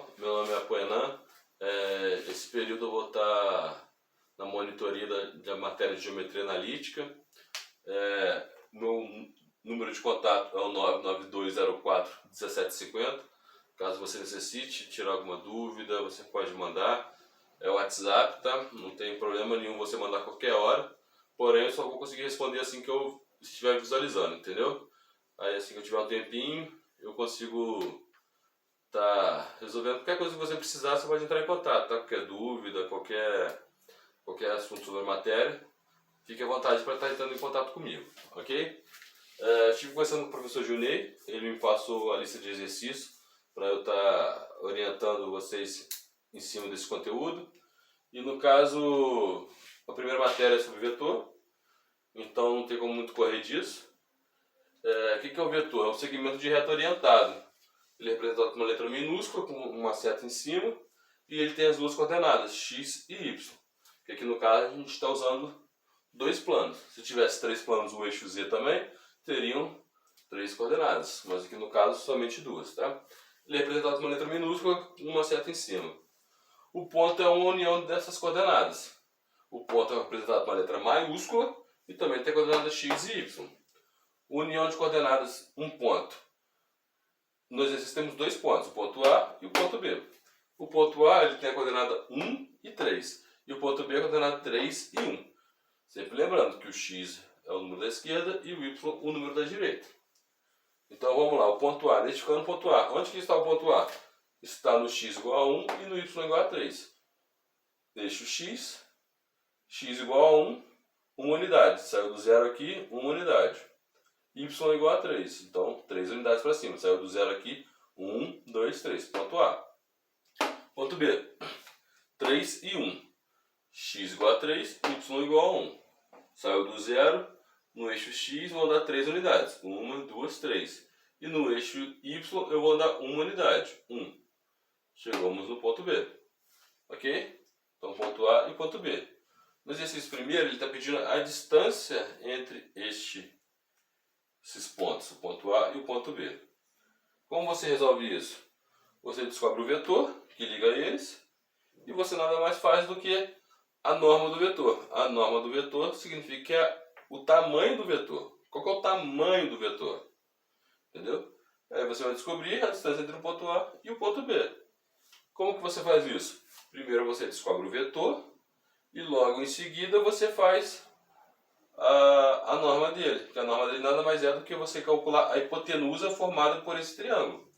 pessoal, meu nome é Apoenan. Esse período eu vou estar na monitoria da matéria de geometria analítica. Meu número de contato é o 992041750. Caso você necessite tirar alguma dúvida, você pode mandar. É o WhatsApp, tá? Não tem problema nenhum você mandar a qualquer hora. Porém, eu só vou conseguir responder assim que eu estiver visualizando, entendeu? Aí assim que eu tiver um tempinho, eu consigo tá resolvendo qualquer coisa que você precisar. Você pode entrar em contato, tá? Qualquer dúvida, qualquer assunto sobre a matéria, fique à vontade para estar entrando em contato comigo, ok? Estive conversando com o professor Junei, ele me passou a lista de exercícios para eu estar orientando vocês em cima desse conteúdo. E no caso, a primeira matéria é sobre vetor, então não tem como muito correr disso. O que é o vetor? É um segmento de reta orientado. Ele é representado com uma letra minúscula, com uma seta em cima, e ele tem as duas coordenadas, x e y. Que aqui no caso a gente está usando dois planos. Se tivesse três planos, o eixo z também, teriam três coordenadas, mas aqui no caso somente duas, tá? Ele é representado com uma letra minúscula, com uma seta em cima. O ponto é uma união dessas coordenadas. O ponto é representado com uma letra maiúscula e também tem coordenadas x e y. União de coordenadas, um ponto. No exercício temos dois pontos, o ponto A e o ponto B. O ponto A ele tem a coordenada 1 e 3. E o ponto B a coordenada 3 e 1. Sempre lembrando que o x é o número da esquerda e o y o número da direita. Então vamos lá, o ponto A, identificando o ponto A. Onde que está o ponto A? Está no x igual a 1 e no y igual a 3. Deixo x igual a 1, 1 unidade. Saiu do zero aqui, 1 unidade. Y igual a 3, então 3 unidades para cima. Saiu do zero aqui, 1, 2, 3. Ponto A. Ponto B, 3 e 1. X igual a 3, y igual a 1. Saiu do zero, no eixo x vou andar 3 unidades. 1, 2, 3. E no eixo y eu vou andar 1 unidade. 1. Chegamos no ponto B. Ok? Então ponto A e ponto B. No exercício primeiro ele está pedindo a distância entre esses pontos, o ponto A e o ponto B. Como você resolve isso? Você descobre o vetor que liga eles e você nada mais faz do que a norma do vetor. A norma do vetor significa que é o tamanho do vetor. Qual que é o tamanho do vetor? Entendeu? Aí você vai descobrir a distância entre o ponto A e o ponto B. Como que você faz isso? Primeiro você descobre o vetor e logo em seguida você faz a norma dele. Que a norma dele nada mais é do que você calcular a hipotenusa formada por esse triângulo.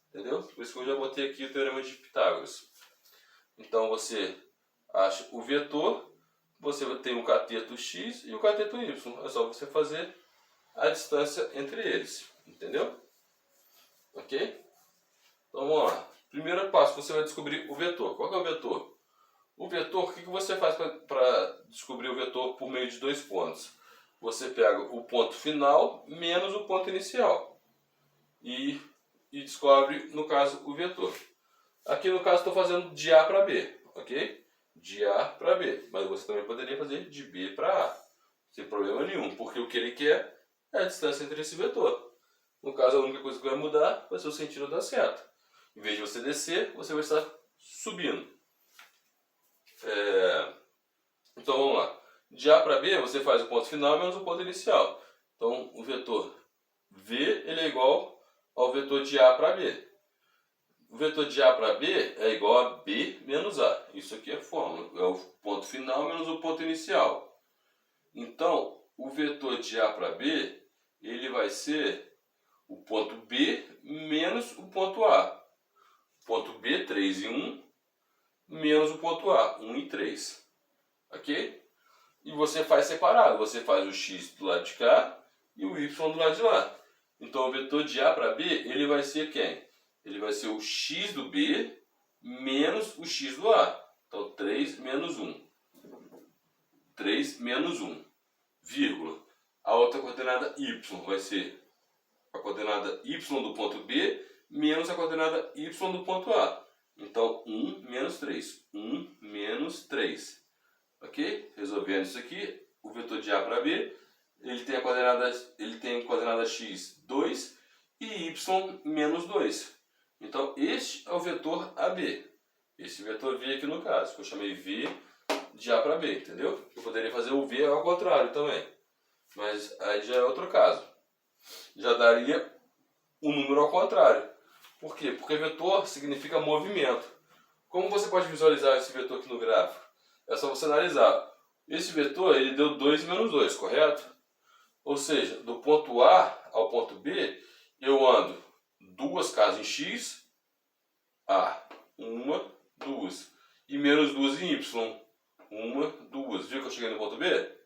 Entendeu? Por isso que eu já botei aqui o teorema de Pitágoras. Então você acha o vetor, você tem o cateto x e o cateto y. É só você fazer a distância entre eles. Entendeu? Ok? Então vamos lá. Primeiro passo, você vai descobrir o vetor. Qual que é o vetor? O vetor, o que você faz para descobrir o vetor por meio de dois pontos? Você pega o ponto final menos o ponto inicial e descobre, no caso, o vetor. Aqui no caso estou fazendo de A para B, ok? De A para B, mas você também poderia fazer de B para A, sem problema nenhum, porque o que ele quer é a distância entre esse vetor. No caso, a única coisa que vai mudar vai ser o sentido da seta. Em vez de você descer, você vai estar subindo. Então vamos lá. De A para B você faz o ponto final menos o ponto inicial. Então o vetor V ele é igual ao vetor de A para B. O vetor de A para B é igual a B menos A. Isso aqui é a fórmula. É o ponto final menos o ponto inicial. Então o vetor de A para B ele vai ser o ponto B menos o ponto A. Ponto B, 3 e 1, menos o ponto A, 1 e 3. Ok? E você faz separado. Você faz o x do lado de cá e o y do lado de lá. Então o vetor de A para B, ele vai ser quem? Ele vai ser o x do B menos o x do A. Então 3 menos 1. 3 menos 1, vírgula. A outra coordenada y vai ser a coordenada y do ponto B menos a coordenada y do ponto A. Então 1 menos 3. 1 menos 3. Ok? Resolvendo isso aqui, o vetor de A para B, ele tem coordenada x 2 e y menos 2. Então este é o vetor AB. Esse vetor V aqui no caso, que eu chamei V de A para B, entendeu? Eu poderia fazer o V ao contrário também. Mas aí já é outro caso. Já daria o número ao contrário. Por quê? Porque vetor significa movimento. Como você pode visualizar esse vetor aqui no gráfico? É só você analisar. Esse vetor ele deu 2 menos 2, correto? Ou seja, do ponto A ao ponto B, eu ando 2 casas em X, A, 1, 2. E menos 2 em Y, 1, 2. Viu que eu cheguei no ponto B?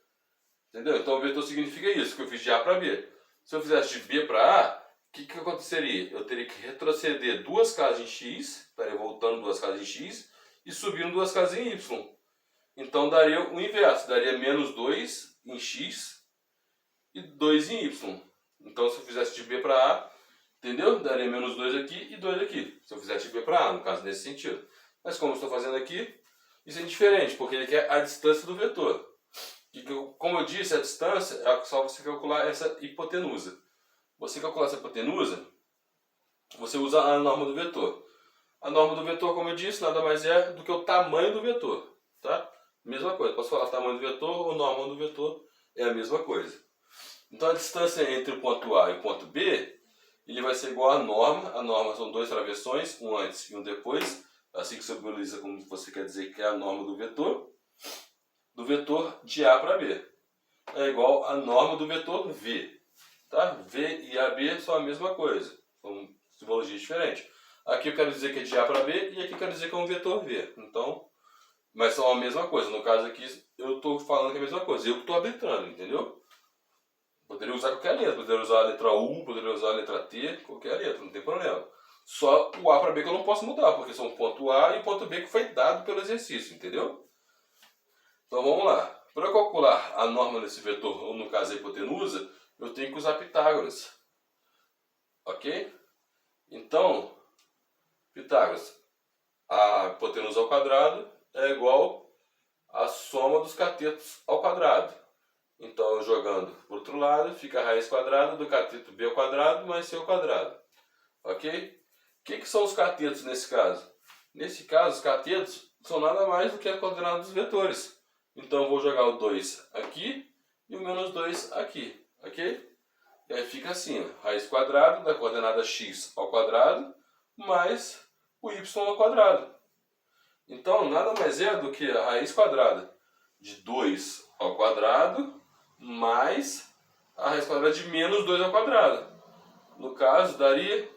Entendeu? Então o vetor significa isso, que eu fiz de A para B. Se eu fizesse de B para A, o que aconteceria? Eu teria que retroceder 2 casas em X, estaria voltando 2 casas em X, e subindo 2 casas em Y. Então daria o inverso, daria menos 2 em X e 2 em Y. Então se eu fizesse de B para A, entendeu? Daria menos 2 aqui e 2 aqui. Se eu fizesse de B para A, no caso nesse sentido. Mas como eu estou fazendo aqui, isso é indiferente, porque ele quer a distância do vetor. E como eu disse, a distância é só você calcular essa hipotenusa. Você calcular essa hipotenusa, você usa a norma do vetor. A norma do vetor, como eu disse, nada mais é do que o tamanho do vetor. Tá? Mesma coisa, posso falar tamanho do vetor ou norma do vetor, é a mesma coisa. Então a distância entre o ponto A e o ponto B, ele vai ser igual à norma. A norma são 2 travessões, um antes e um depois. Assim que você simboliza como você quer dizer que é a norma do vetor de A para B. É igual à norma do vetor V. Tá? V e AB são a mesma coisa, são simbologias diferentes. Aqui eu quero dizer que é de A para B e aqui eu quero dizer que é um vetor V. Então, mas são a mesma coisa. No caso aqui eu estou falando que é a mesma coisa. Eu que estou arbitrando, entendeu? Poderia usar qualquer letra. Poderia usar a letra U, poderia usar a letra T, qualquer letra, não tem problema. Só o A para B que eu não posso mudar, porque são o ponto A e o ponto B que foi dado pelo exercício, entendeu? Então vamos lá. Para eu calcular a norma desse vetor, ou no caso a hipotenusa, eu tenho que usar Pitágoras. Ok? Então, Pitágoras, a hipotenusa ao quadrado é igual à soma dos catetos ao quadrado. Então, eu jogando para o outro lado, fica a raiz quadrada do cateto b ao quadrado mais c ao quadrado. Ok? O que são os catetos nesse caso? Nesse caso, os catetos são nada mais do que a coordenada dos vetores. Então, eu vou jogar o 2 aqui e o menos 2 aqui. Ok? E aí fica assim, ó, raiz quadrada da coordenada x ao quadrado mais o y ao quadrado. Então, nada mais é do que a raiz quadrada de 2 ao quadrado mais a raiz quadrada de menos 2 ao quadrado. No caso, daria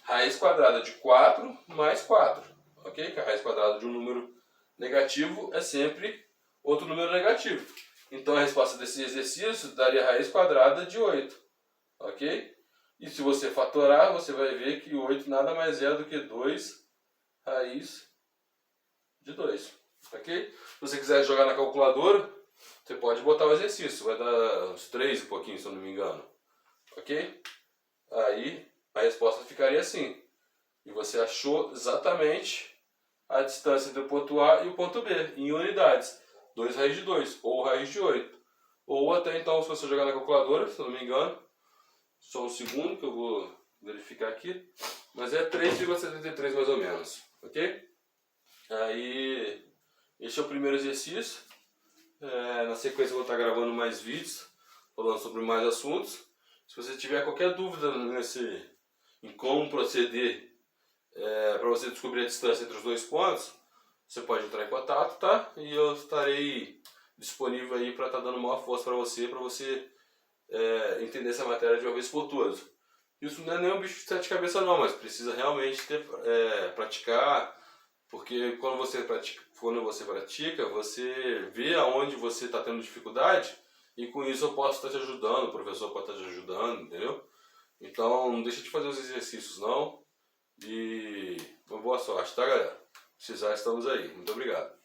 raiz quadrada de 4 mais 4. Ok? Que a raiz quadrada de um número negativo é sempre outro número negativo. Então, a resposta desse exercício daria raiz quadrada de 8. Ok? E se você fatorar, você vai ver que 8 nada mais é do que 2 raiz de 2. Ok? Se você quiser jogar na calculadora, você pode botar o exercício. Vai dar uns 3 e pouquinho, se eu não me engano. Ok? Aí a resposta ficaria assim. E você achou exatamente a distância entre o ponto A e o ponto B, em unidades. 2 raiz de 2, ou raiz de 8. Ou até então, se você jogar na calculadora, se eu não me engano, só um segundo que eu vou verificar aqui, mas é 3,73 mais ou menos, ok? Aí, este é o primeiro exercício. Na sequência eu vou estar gravando mais vídeos, falando sobre mais assuntos. Se você tiver qualquer dúvida em como proceder para você descobrir a distância entre os dois pontos, você pode entrar em contato, tá? E eu estarei disponível aí para estar dando maior força para você entender essa matéria de uma vez por todas. Isso não é nem um bicho de 7 cabeças não, mas precisa realmente praticar, porque quando você pratica, você vê aonde você está tendo dificuldade e com isso eu posso estar te ajudando, o professor pode estar te ajudando, entendeu? Então não deixa de fazer os exercícios não e uma boa sorte, tá galera? Se precisar, estamos aí. Muito obrigado.